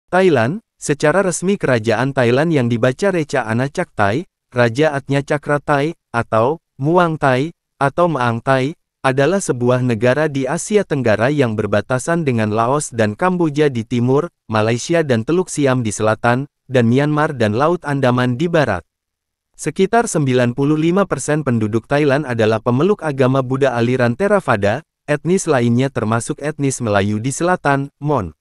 Thailand, secara resmi kerajaan Thailand yang dibaca Reca Anachak Thai, Raja Atnyachakra Thai, atau Muang Thai, atau Maang Thai, adalah sebuah negara di Asia Tenggara yang berbatasan dengan Laos dan Kamboja di timur, Malaysia dan Teluk Siam di selatan, dan Myanmar dan Laut Andaman di barat. Sekitar 95% penduduk Thailand adalah pemeluk agama Buddha aliran Theravada, etnis lainnya termasuk etnis Melayu di selatan, Mon,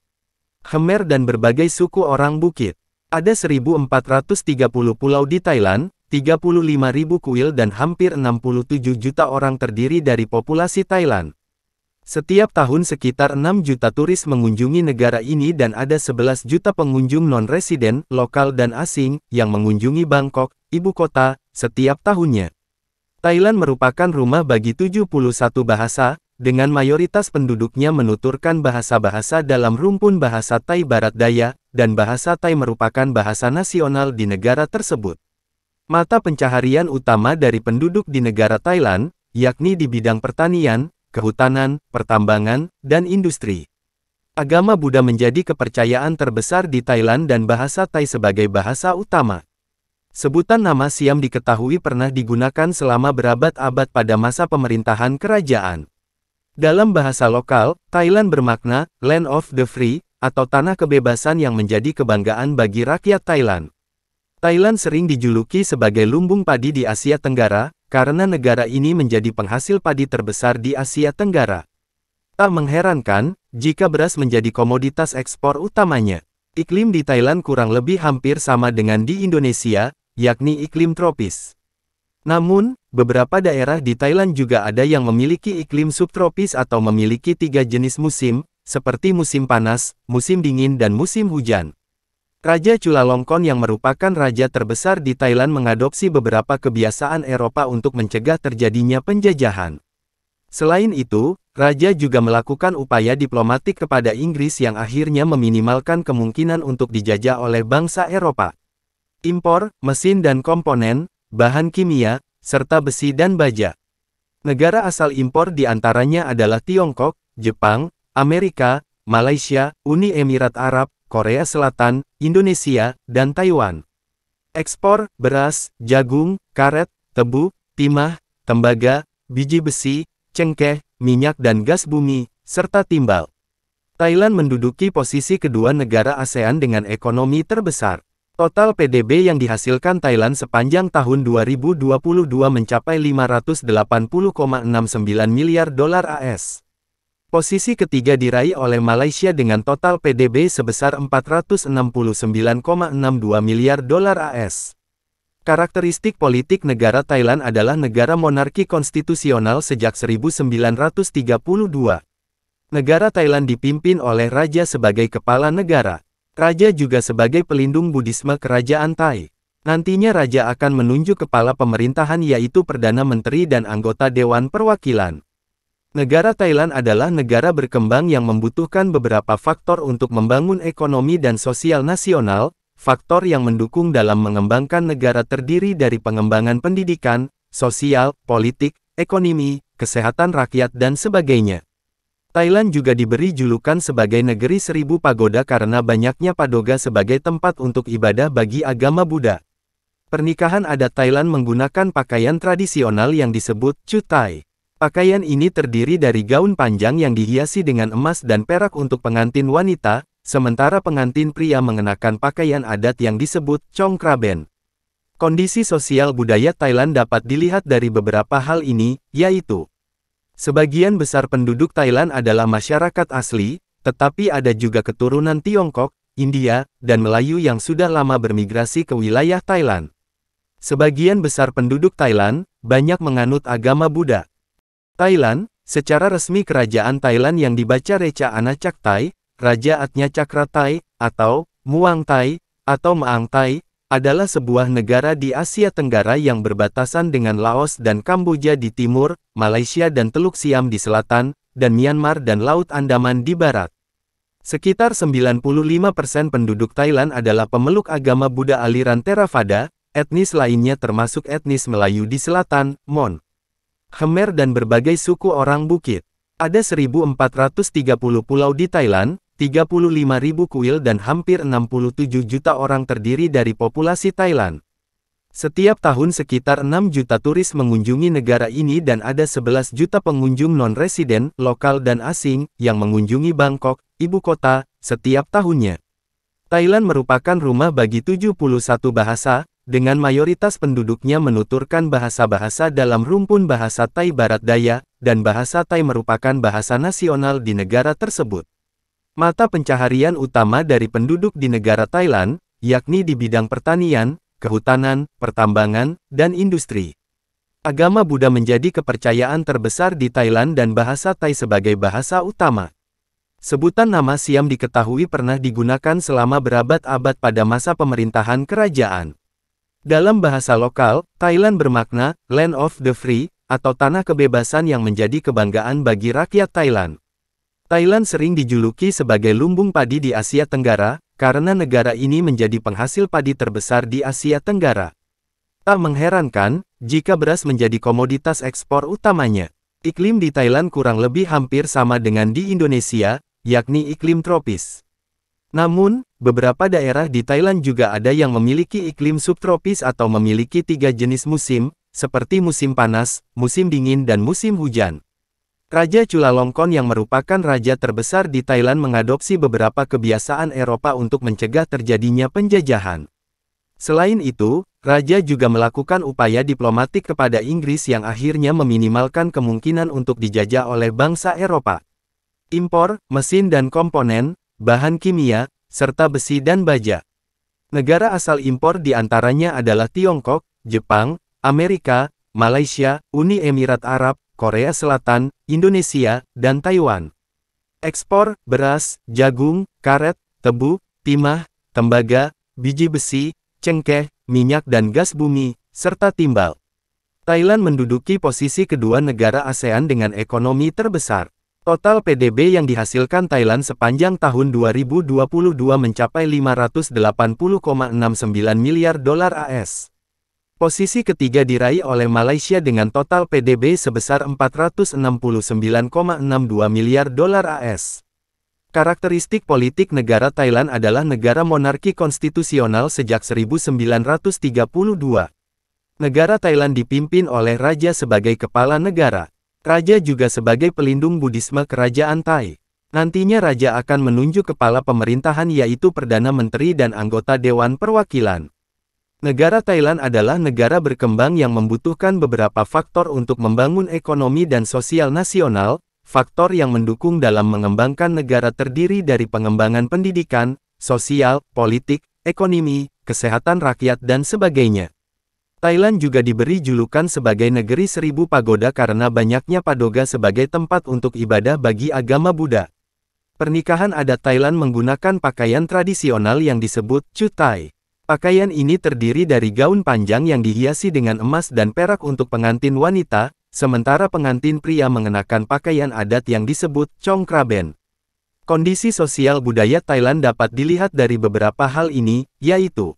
Khmer dan berbagai suku orang bukit. Ada 1.430 pulau di Thailand, 35.000 kuil dan hampir 67 juta orang terdiri dari populasi Thailand. Setiap tahun sekitar 6 juta turis mengunjungi negara ini dan ada 11 juta pengunjung non-residen, lokal dan asing, yang mengunjungi Bangkok, ibu kota, setiap tahunnya. Thailand merupakan rumah bagi 71 bahasa, dengan mayoritas penduduknya menuturkan bahasa-bahasa dalam rumpun bahasa Thai Barat Daya, dan bahasa Thai merupakan bahasa nasional di negara tersebut. Mata pencaharian utama dari penduduk di negara Thailand, yakni di bidang pertanian, kehutanan, pertambangan, dan industri. Agama Buddha menjadi kepercayaan terbesar di Thailand dan bahasa Thai sebagai bahasa utama. Sebutan nama Siam diketahui pernah digunakan selama berabad-abad pada masa pemerintahan kerajaan. Dalam bahasa lokal, Thailand bermakna Land of the Free, atau tanah kebebasan yang menjadi kebanggaan bagi rakyat Thailand. Thailand sering dijuluki sebagai lumbung padi di Asia Tenggara, karena negara ini menjadi penghasil padi terbesar di Asia Tenggara. Tak mengherankan, jika beras menjadi komoditas ekspor utamanya. Iklim di Thailand kurang lebih hampir sama dengan di Indonesia, yakni iklim tropis. Namun, beberapa daerah di Thailand juga ada yang memiliki iklim subtropis atau memiliki 3 jenis musim, seperti musim panas, musim dingin dan musim hujan. Raja Chulalongkorn yang merupakan raja terbesar di Thailand mengadopsi beberapa kebiasaan Eropa untuk mencegah terjadinya penjajahan. Selain itu, raja juga melakukan upaya diplomatik kepada Inggris yang akhirnya meminimalkan kemungkinan untuk dijajah oleh bangsa Eropa. Impor, mesin dan komponen, bahan kimia, serta besi dan baja. Negara asal impor diantaranya adalah Tiongkok, Jepang, Amerika, Malaysia, Uni Emirat Arab, Korea Selatan, Indonesia, dan Taiwan. Ekspor, beras, jagung, karet, tebu, timah, tembaga, biji besi, cengkeh, minyak dan gas bumi, serta timbal. Thailand menduduki posisi kedua negara ASEAN dengan ekonomi terbesar. Total PDB yang dihasilkan Thailand sepanjang tahun 2022 mencapai 580,69 miliar dolar AS. Posisi ketiga diraih oleh Malaysia dengan total PDB sebesar 469,62 miliar dolar AS. Karakteristik politik negara Thailand adalah negara monarki konstitusional sejak 1932. Negara Thailand dipimpin oleh raja sebagai kepala negara. Raja juga sebagai pelindung Buddhisme kerajaan Thai. Nantinya raja akan menunjuk kepala pemerintahan yaitu Perdana Menteri dan anggota Dewan Perwakilan. Negara Thailand adalah negara berkembang yang membutuhkan beberapa faktor untuk membangun ekonomi dan sosial nasional. Faktor yang mendukung dalam mengembangkan negara terdiri dari pengembangan pendidikan, sosial, politik, ekonomi, kesehatan rakyat dan sebagainya. Thailand juga diberi julukan sebagai negeri 1000 pagoda karena banyaknya pagoda sebagai tempat untuk ibadah bagi agama Buddha. Pernikahan adat Thailand menggunakan pakaian tradisional yang disebut Chu Thai. Pakaian ini terdiri dari gaun panjang yang dihiasi dengan emas dan perak untuk pengantin wanita, sementara pengantin pria mengenakan pakaian adat yang disebut Chong Kraben. Kondisi sosial budaya Thailand dapat dilihat dari beberapa hal ini, yaitu sebagian besar penduduk Thailand adalah masyarakat asli, tetapi ada juga keturunan Tiongkok, India, dan Melayu yang sudah lama bermigrasi ke wilayah Thailand. Sebagian besar penduduk Thailand banyak menganut agama Buddha. Thailand, secara resmi kerajaan Thailand yang dibaca Reca Anachak Thai, Raja Atnyachakra Thai, atau Muang Thai, atau Maang Thai, adalah sebuah negara di Asia Tenggara yang berbatasan dengan Laos dan Kamboja di timur, Malaysia dan Teluk Siam di selatan, dan Myanmar dan Laut Andaman di barat. Sekitar 95% penduduk Thailand adalah pemeluk agama Buddha aliran Theravada, etnis lainnya termasuk etnis Melayu di selatan, Mon, Khmer dan berbagai suku orang bukit. Ada 1.430 pulau di Thailand, 35.000 kuil dan hampir 67 juta orang terdiri dari populasi Thailand. Setiap tahun sekitar 6 juta turis mengunjungi negara ini dan ada 11 juta pengunjung non-residen, lokal dan asing, yang mengunjungi Bangkok, ibu kota, setiap tahunnya. Thailand merupakan rumah bagi 71 bahasa, dengan mayoritas penduduknya menuturkan bahasa-bahasa dalam rumpun bahasa Thai Barat Daya, dan bahasa Thai merupakan bahasa nasional di negara tersebut. Mata pencaharian utama dari penduduk di negara Thailand, yakni di bidang pertanian, kehutanan, pertambangan, dan industri. Agama Buddha menjadi kepercayaan terbesar di Thailand dan bahasa Thai sebagai bahasa utama. Sebutan nama Siam diketahui pernah digunakan selama berabad-abad pada masa pemerintahan kerajaan. Dalam bahasa lokal, Thailand bermakna Land of the Free, atau tanah kebebasan yang menjadi kebanggaan bagi rakyat Thailand. Thailand sering dijuluki sebagai lumbung padi di Asia Tenggara, karena negara ini menjadi penghasil padi terbesar di Asia Tenggara. Tak mengherankan, jika beras menjadi komoditas ekspor utamanya. Iklim di Thailand kurang lebih hampir sama dengan di Indonesia, yakni iklim tropis. Namun, beberapa daerah di Thailand juga ada yang memiliki iklim subtropis atau memiliki 3 jenis musim, seperti musim panas, musim dingin dan musim hujan. Raja Chulalongkorn yang merupakan raja terbesar di Thailand mengadopsi beberapa kebiasaan Eropa untuk mencegah terjadinya penjajahan. Selain itu, raja juga melakukan upaya diplomatik kepada Inggris yang akhirnya meminimalkan kemungkinan untuk dijajah oleh bangsa Eropa. Impor, mesin dan komponen, bahan kimia, serta besi dan baja. Negara asal impor diantaranya adalah Tiongkok, Jepang, Amerika, Malaysia, Uni Emirat Arab, Korea Selatan, Indonesia, dan Taiwan. Ekspor, beras, jagung, karet, tebu, timah, tembaga, biji besi, cengkeh, minyak dan gas bumi, serta timbal. Thailand menduduki posisi kedua negara ASEAN dengan ekonomi terbesar. Total PDB yang dihasilkan Thailand sepanjang tahun 2022 mencapai 580,69 miliar dolar AS. Posisi ketiga diraih oleh Malaysia dengan total PDB sebesar 469,62 miliar dolar AS. Karakteristik politik negara Thailand adalah negara monarki konstitusional sejak 1932. Negara Thailand dipimpin oleh raja sebagai kepala negara. Raja juga sebagai pelindung Buddhisme kerajaan Thai. Nantinya raja akan menunjuk kepala pemerintahan yaitu Perdana Menteri dan anggota Dewan Perwakilan. Negara Thailand adalah negara berkembang yang membutuhkan beberapa faktor untuk membangun ekonomi dan sosial nasional. Faktor yang mendukung dalam mengembangkan negara terdiri dari pengembangan pendidikan, sosial, politik, ekonomi, kesehatan rakyat dan sebagainya. Thailand juga diberi julukan sebagai negeri 1000 pagoda karena banyaknya pagoda sebagai tempat untuk ibadah bagi agama Buddha. Pernikahan adat Thailand menggunakan pakaian tradisional yang disebut Chu Thai. Pakaian ini terdiri dari gaun panjang yang dihiasi dengan emas dan perak untuk pengantin wanita, sementara pengantin pria mengenakan pakaian adat yang disebut Chong Kraben. Kondisi sosial budaya Thailand dapat dilihat dari beberapa hal ini, yaitu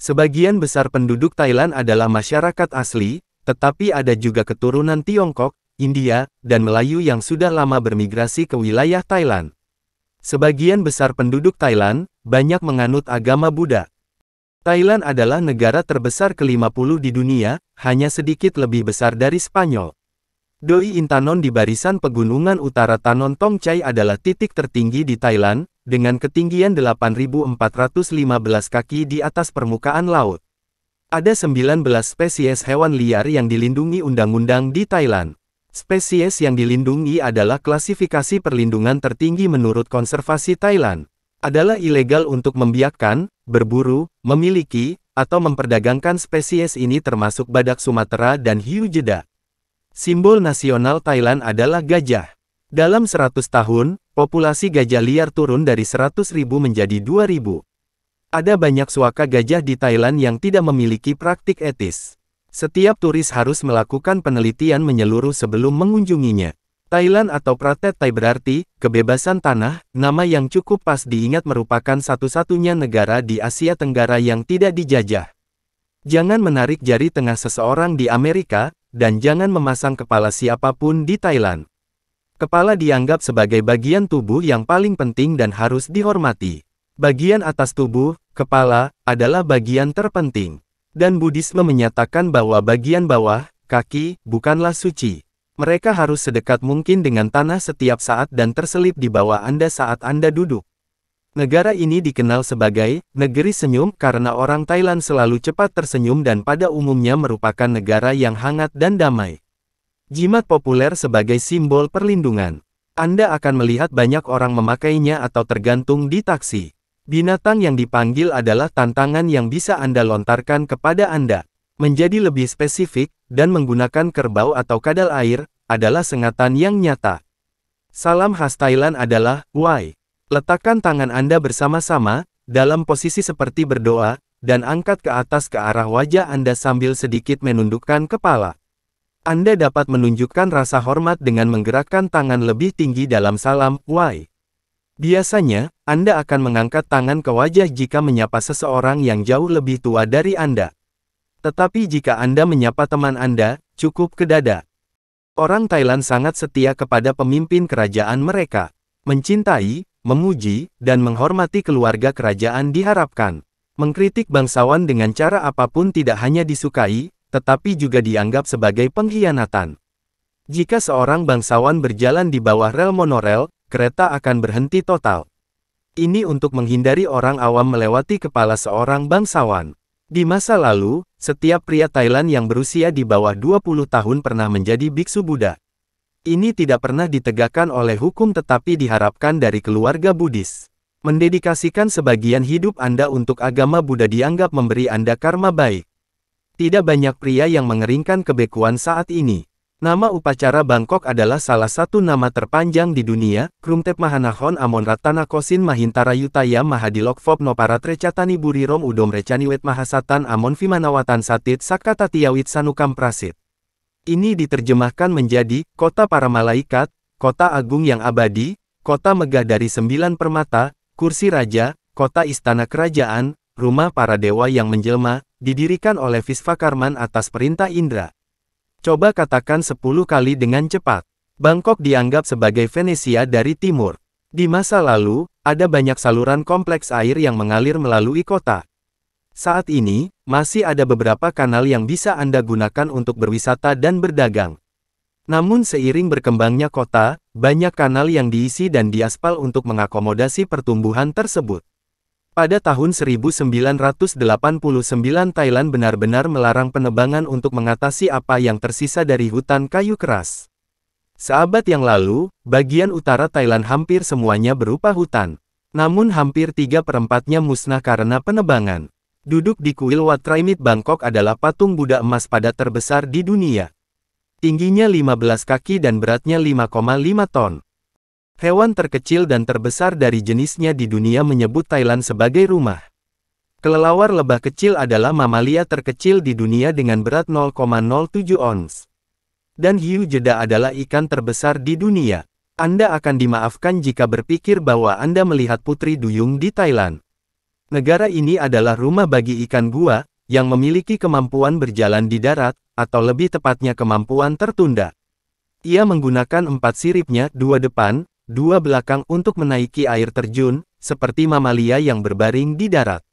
sebagian besar penduduk Thailand adalah masyarakat asli, tetapi ada juga keturunan Tiongkok, India, dan Melayu yang sudah lama bermigrasi ke wilayah Thailand. Sebagian besar penduduk Thailand banyak menganut agama Buddha. Thailand adalah negara terbesar ke-50 di dunia, hanya sedikit lebih besar dari Spanyol. Doi Intanon di barisan pegunungan utara Tanon Tongchai adalah titik tertinggi di Thailand, dengan ketinggian 8.415 kaki di atas permukaan laut. Ada 19 spesies hewan liar yang dilindungi undang-undang di Thailand. Spesies yang dilindungi adalah klasifikasi perlindungan tertinggi menurut konservasi Thailand. Adalah ilegal untuk membiakkan, berburu, memiliki, atau memperdagangkan spesies ini termasuk badak Sumatera dan hiu jeda. Simbol nasional Thailand adalah gajah. Dalam 100 tahun, populasi gajah liar turun dari 100.000 menjadi 2.000. Ada banyak suaka gajah di Thailand yang tidak memiliki praktik etis. Setiap turis harus melakukan penelitian menyeluruh sebelum mengunjunginya. Thailand atau Pratet Thai berarti, kebebasan tanah, nama yang cukup pas diingat merupakan satu-satunya negara di Asia Tenggara yang tidak dijajah. Jangan menarik jari tengah seseorang di Amerika, dan jangan memasang kepala siapapun di Thailand. Kepala dianggap sebagai bagian tubuh yang paling penting dan harus dihormati. Bagian atas tubuh, kepala, adalah bagian terpenting. Dan Buddhisme menyatakan bahwa bagian bawah, kaki, bukanlah suci. Mereka harus sedekat mungkin dengan tanah setiap saat dan terselip di bawah Anda saat Anda duduk. Negara ini dikenal sebagai negeri senyum karena orang Thailand selalu cepat tersenyum dan pada umumnya merupakan negara yang hangat dan damai. Jimat populer sebagai simbol perlindungan. Anda akan melihat banyak orang memakainya atau tergantung di taksi. Binatang yang dipanggil adalah tantangan yang bisa Anda lontarkan kepada Anda. Menjadi lebih spesifik, dan menggunakan kerbau atau kadal air, adalah sengatan yang nyata. Salam khas Thailand adalah, Wai. Letakkan tangan Anda bersama-sama, dalam posisi seperti berdoa, dan angkat ke atas ke arah wajah Anda sambil sedikit menundukkan kepala. Anda dapat menunjukkan rasa hormat dengan menggerakkan tangan lebih tinggi dalam salam, Wai. Biasanya, Anda akan mengangkat tangan ke wajah jika menyapa seseorang yang jauh lebih tua dari Anda. Tetapi jika Anda menyapa teman Anda, cukup ke dada. Orang Thailand sangat setia kepada pemimpin kerajaan mereka. Mencintai, memuji, dan menghormati keluarga kerajaan diharapkan. Mengkritik bangsawan dengan cara apapun tidak hanya disukai, tetapi juga dianggap sebagai pengkhianatan. Jika seorang bangsawan berjalan di bawah rel monorel, kereta akan berhenti total. Ini untuk menghindari orang awam melewati kepala seorang bangsawan. Di masa lalu, setiap pria Thailand yang berusia di bawah 20 tahun pernah menjadi biksu Buddha. Ini tidak pernah ditegakkan oleh hukum tetapi diharapkan dari keluarga Buddhis. Mendedikasikan sebagian hidup Anda untuk agama Buddha dianggap memberi Anda karma baik. Tidak banyak pria yang mengeringkan kebekuan saat ini. Nama upacara Bangkok adalah salah satu nama terpanjang di dunia. Krumtep Mahanahon Amon Ratana Kosin Mahintara Yutaya Mahadilokvop Noparatre Catani Burirom Udom Recaniwet Mahasatan Amon Vimanawatan Satit Sakatatiawit Sanukam Prasit. Ini diterjemahkan menjadi, kota para malaikat, kota agung yang abadi, kota megah dari 9 permata, kursi raja, kota istana kerajaan, rumah para dewa yang menjelma, didirikan oleh Visvakarman atas perintah Indra. Coba katakan 10 kali dengan cepat. Bangkok dianggap sebagai Venesia dari timur. Di masa lalu, ada banyak saluran kompleks air yang mengalir melalui kota. Saat ini, masih ada beberapa kanal yang bisa Anda gunakan untuk berwisata dan berdagang. Namun seiring berkembangnya kota, banyak kanal yang diisi dan diaspal untuk mengakomodasi pertumbuhan tersebut. Pada tahun 1989 Thailand benar-benar melarang penebangan untuk mengatasi apa yang tersisa dari hutan kayu keras. Seabad yang lalu, bagian utara Thailand hampir semuanya berupa hutan. Namun hampir 3/4-nya musnah karena penebangan. Duduk di kuil Wat Traimit Bangkok adalah patung Buddha emas padat terbesar di dunia. Tingginya 15 kaki dan beratnya 5,5 ton. Hewan terkecil dan terbesar dari jenisnya di dunia menyebut Thailand sebagai rumah. Kelelawar lebah kecil adalah mamalia terkecil di dunia dengan berat 0,07 ons. Dan hiu jeda adalah ikan terbesar di dunia. Anda akan dimaafkan jika berpikir bahwa Anda melihat putri duyung di Thailand. Negara ini adalah rumah bagi ikan gua, yang memiliki kemampuan berjalan di darat, atau lebih tepatnya kemampuan tertunda. Ia menggunakan 4 siripnya, 2 depan, 2 belakang untuk menaiki air terjun, seperti mamalia yang berbaring di darat.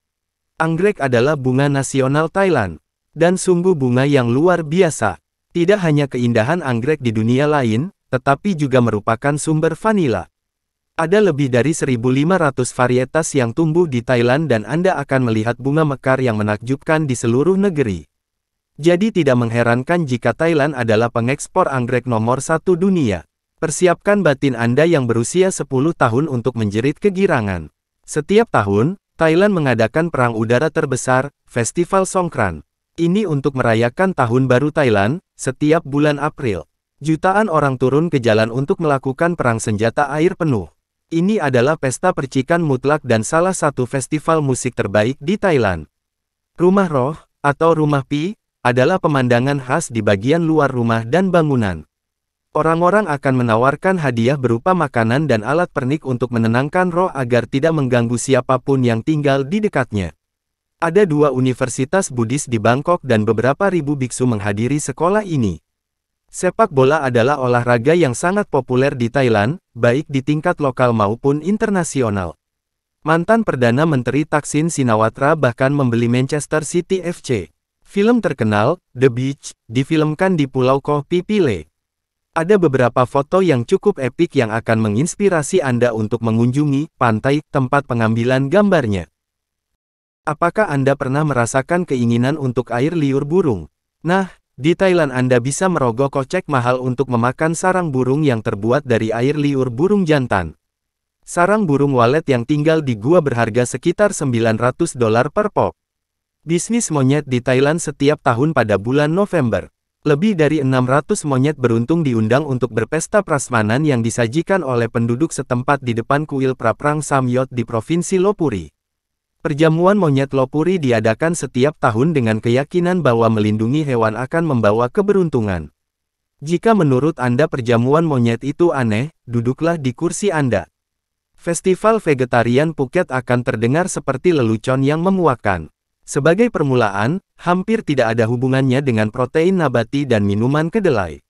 Anggrek adalah bunga nasional Thailand. Dan sungguh bunga yang luar biasa. Tidak hanya keindahan anggrek di dunia lain, tetapi juga merupakan sumber vanila. Ada lebih dari 1.500 varietas yang tumbuh di Thailand dan Anda akan melihat bunga mekar yang menakjubkan di seluruh negeri. Jadi tidak mengherankan jika Thailand adalah pengekspor anggrek nomor 1 dunia. Persiapkan batin Anda yang berusia 10 tahun untuk menjerit kegirangan. Setiap tahun, Thailand mengadakan perang udara terbesar, Festival Songkran. Ini untuk merayakan Tahun Baru Thailand, setiap bulan April. Jutaan orang turun ke jalan untuk melakukan perang senjata air penuh. Ini adalah pesta percikan mutlak dan salah satu festival musik terbaik di Thailand. Rumah roh, atau rumah pi, adalah pemandangan khas di bagian luar rumah dan bangunan. Orang-orang akan menawarkan hadiah berupa makanan dan alat pernik untuk menenangkan roh agar tidak mengganggu siapapun yang tinggal di dekatnya. Ada 2 universitas Buddhis di Bangkok dan beberapa ribu biksu menghadiri sekolah ini. Sepak bola adalah olahraga yang sangat populer di Thailand, baik di tingkat lokal maupun internasional. Mantan Perdana Menteri Thaksin Shinawatra bahkan membeli Manchester City FC. Film terkenal, The Beach, difilmkan di Pulau Koh Phi Phi. Ada beberapa foto yang cukup epik yang akan menginspirasi Anda untuk mengunjungi pantai tempat pengambilan gambarnya. Apakah Anda pernah merasakan keinginan untuk air liur burung? Nah, di Thailand Anda bisa merogoh kocek mahal untuk memakan sarang burung yang terbuat dari air liur burung jantan. Sarang burung walet yang tinggal di gua berharga sekitar $900 per pop. Bisnis monyet di Thailand setiap tahun pada bulan November. Lebih dari 600 monyet beruntung diundang untuk berpesta prasmanan yang disajikan oleh penduduk setempat di depan kuil Praprang Samyot di Provinsi Lopburi. Perjamuan monyet Lopburi diadakan setiap tahun dengan keyakinan bahwa melindungi hewan akan membawa keberuntungan. Jika menurut Anda perjamuan monyet itu aneh, duduklah di kursi Anda. Festival vegetarian Phuket akan terdengar seperti lelucon yang memuakkan. Sebagai permulaan, hampir tidak ada hubungannya dengan protein nabati dan minuman kedelai.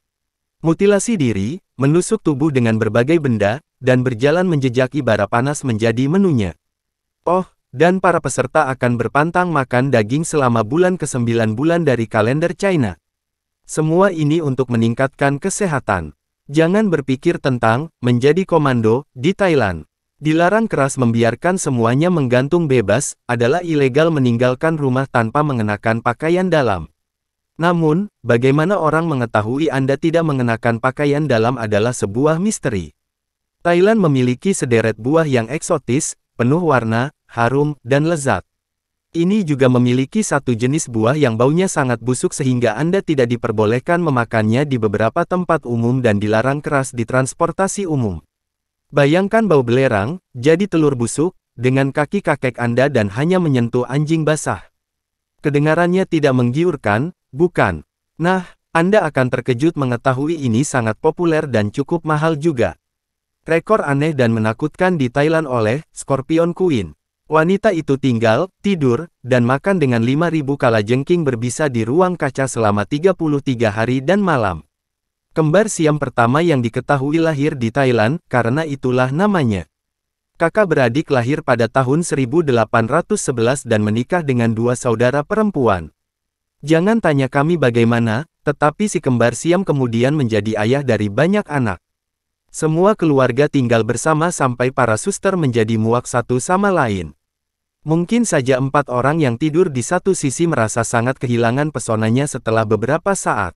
Mutilasi diri, menusuk tubuh dengan berbagai benda, dan berjalan menjejaki bara panas menjadi menunya. Oh, dan para peserta akan berpantang makan daging selama bulan ke-9 bulan dari kalender China. Semua ini untuk meningkatkan kesehatan. Jangan berpikir tentang menjadi komando di Thailand. Dilarang keras membiarkan semuanya menggantung bebas, adalah ilegal meninggalkan rumah tanpa mengenakan pakaian dalam. Namun, bagaimana orang mengetahui Anda tidak mengenakan pakaian dalam adalah sebuah misteri. Thailand memiliki sederet buah yang eksotis, penuh warna, harum, dan lezat. Ini juga memiliki satu jenis buah yang baunya sangat busuk sehingga Anda tidak diperbolehkan memakannya di beberapa tempat umum dan dilarang keras di transportasi umum. Bayangkan bau belerang, jadi telur busuk, dengan kaki kakek Anda dan hanya menyentuh anjing basah. Kedengarannya tidak menggiurkan, bukan? Nah, Anda akan terkejut mengetahui ini sangat populer dan cukup mahal juga. Rekor aneh dan menakutkan di Thailand oleh Scorpion Queen. Wanita itu tinggal, tidur, dan makan dengan 5.000 kalajengking berbisa di ruang kaca selama 33 hari dan malam. Kembar siam pertama yang diketahui lahir di Thailand, karena itulah namanya. Kakak beradik lahir pada tahun 1811 dan menikah dengan dua saudara perempuan. Jangan tanya kami bagaimana, tetapi si kembar siam kemudian menjadi ayah dari banyak anak. Semua keluarga tinggal bersama sampai para suster menjadi muak satu sama lain. Mungkin saja 4 orang yang tidur di satu sisi merasa sangat kehilangan pesonanya setelah beberapa saat.